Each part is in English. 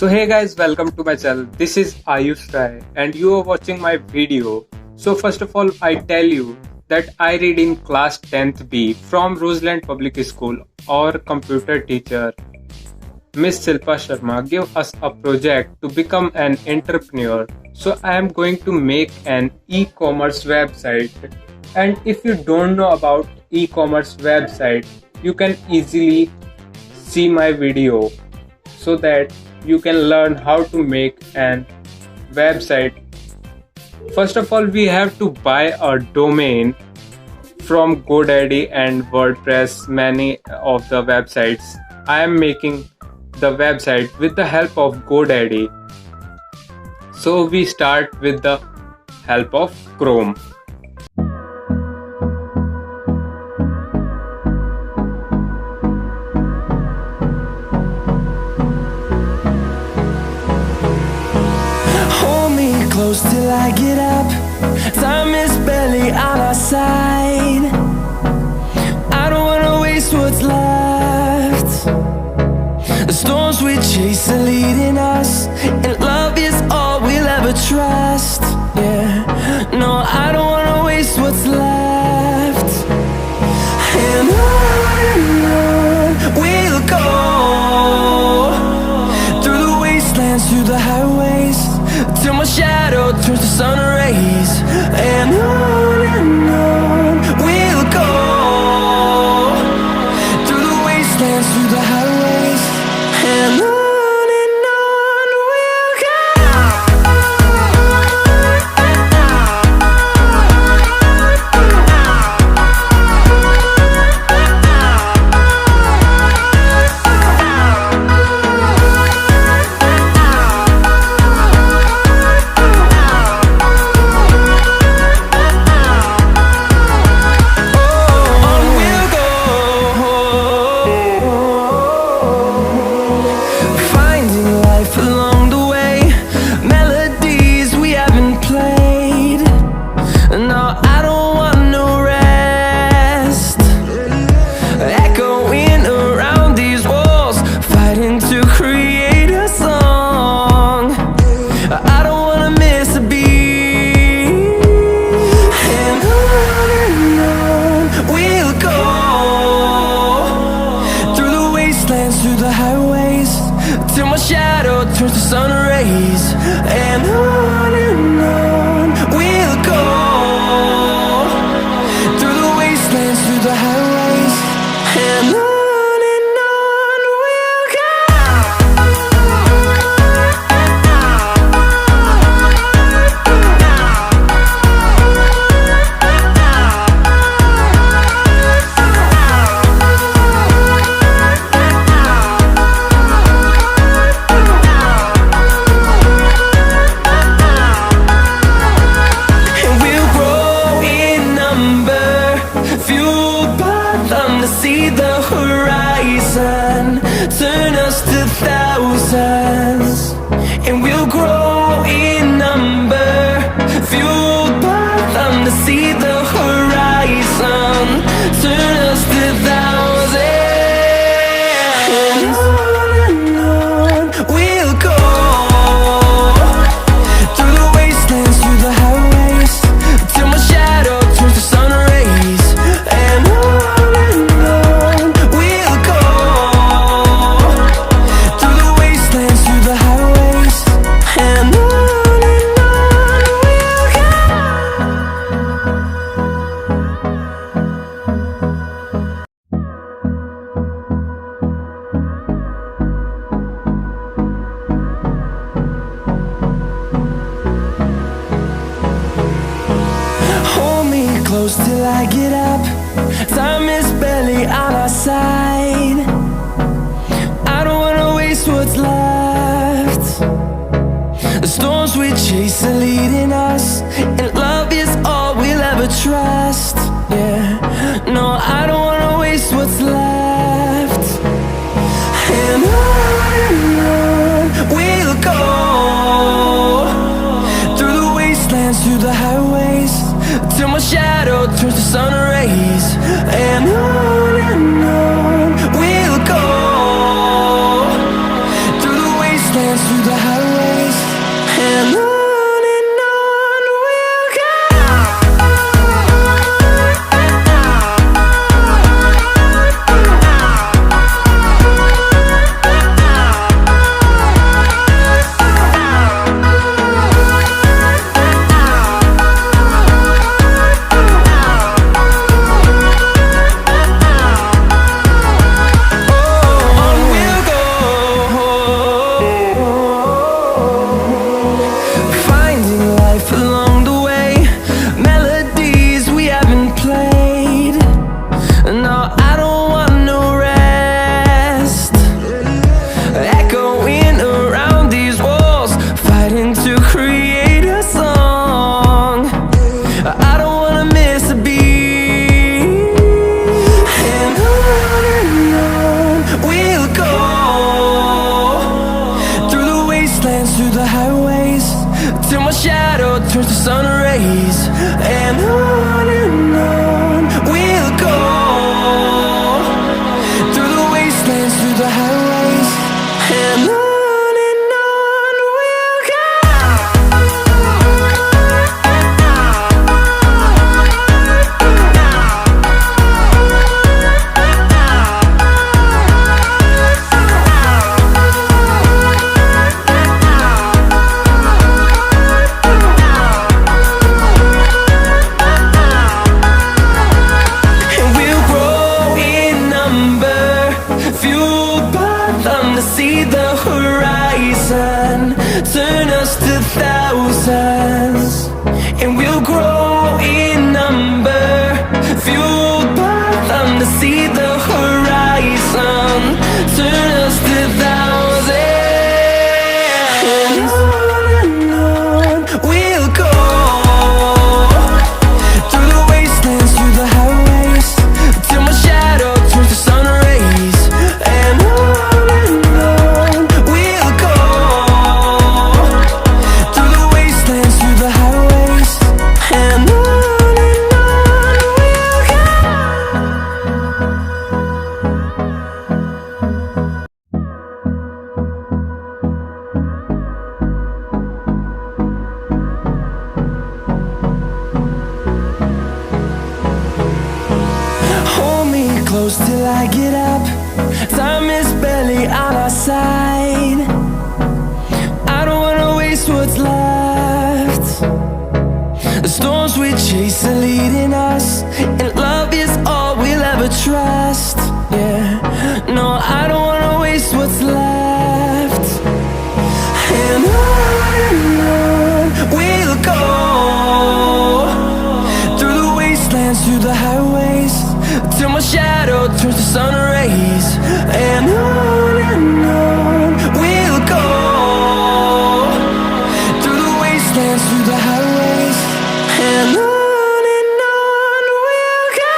So hey guys, welcome to my channel. This is Ayush and you are watching my video. So first of all, I tell you that I read in class 10th B from Roseland Public School. Our computer teacher Miss Silpa Sharma gave us a project to become an entrepreneur. So I am going to make an e-commerce website. And if you don't know about e-commerce website, you can easily see my video so that you can learn how to make an website. First of all, we have to buy a domain from GoDaddy and WordPress, many of the websites. I am making the website with the help of GoDaddy. So we start with the help of Chrome. Close till I get up. Time is barely on our side. I don't wanna waste what's left. The storms we chase are leading us, and love is all we'll ever trust. Yeah, no, I don't wanna waste what's left. And on we'll go, through the wastelands, through the highways, till my shadow turns to sun rays. And on we'll go, through the wastelands, through the highways. And on we'll go. Through the highways, till my shadow turns to sun rays. And on we'll go, through the wastelands, through the highways. And on we'll go. See the horizon, turn us to thousands, and we'll grow in number, fueled by them to see the horizon, turn us to thousands. And on we'll go, through the wastelands, through the highways, till my shadow turns to sun rays. And close till I get up. Time is barely on our side. I don't wanna waste what's left. The storms we chase are leading us, and love is all we'll ever trust. Yeah, no, I don't wanna waste what's left. And on we'll go, through the wastelands, through the highways, till my shadow turns to sun rays. And on we'll go, through the wastelands. wastelands, through the highways, and on we'll go. Through the highways, till my shadow turns to sun rays, and on we'll go. Through the wastelands, through the highways, and on we'll go. See the horizon turn us to thousands, and we'll grow in number, fueled by them to see the horizon turn us to thousands, and on we'll go. Through the wastelands, through the highways, till my shadow turns to sun rays, and close till I get up. Time is barely on our side. I don't wanna waste what's left. The storms we chase are leading us, and love is all we'll ever trust. Yeah, no, I don't wanna waste what's left. And on we'll go. Through the wastelands, through the highways, till my shadow turns to sun rays, and on we'll go. Through the wastelands, through the highways, and on we'll go.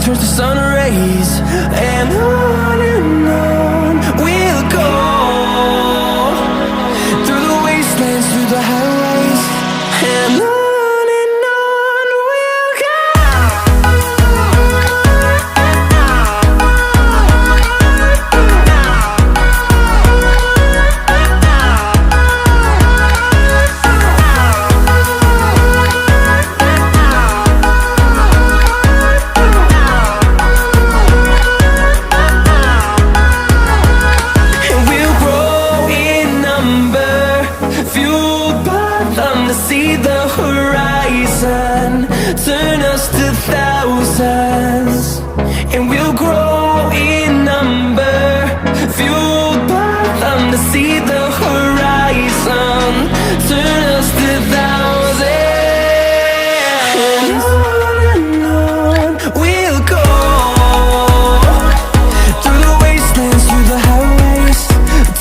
Turns to sun rays, and on we'll go. Through the wastelands, through the highways, and on we'll go. Fuel the horizon, turn us to thousands, and we'll grow in number, fueled by them to see the horizon, turn us to thousands, and on we'll go, through the wastelands, through the highways,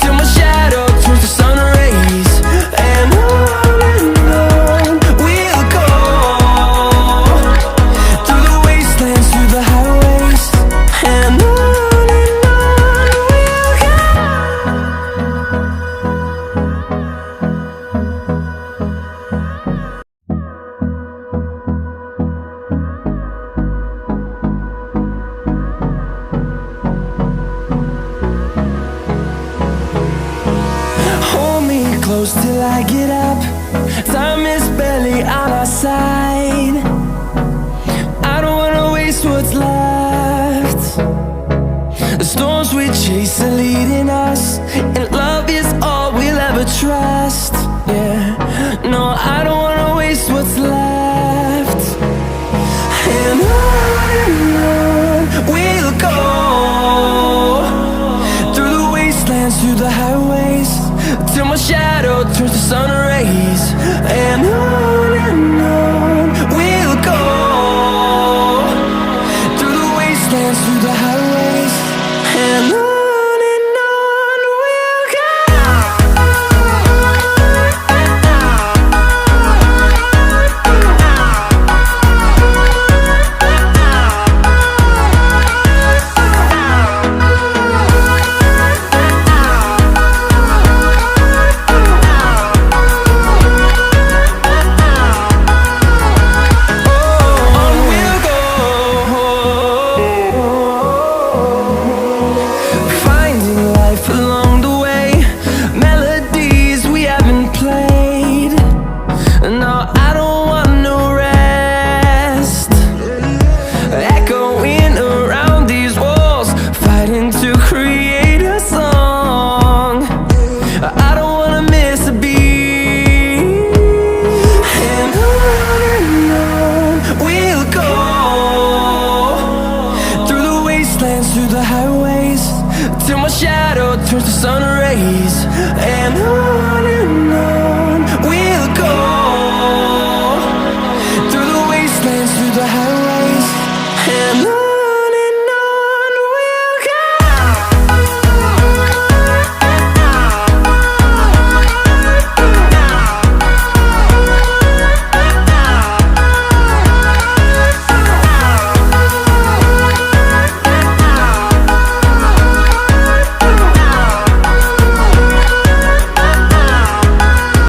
till my shadow turns to sun rays, and on we'll go, through the wastelands, through the highways, and on we'll go. Hold me close till I get up. Time is barely on our side. I don't wanna waste what's left. The storms we chase are leading us, and love is all we'll ever trust. Yeah, no, I don't wanna waste what's left. And on we'll go, through the wastelands, through the highways, till my shadow turns to sun rays, and on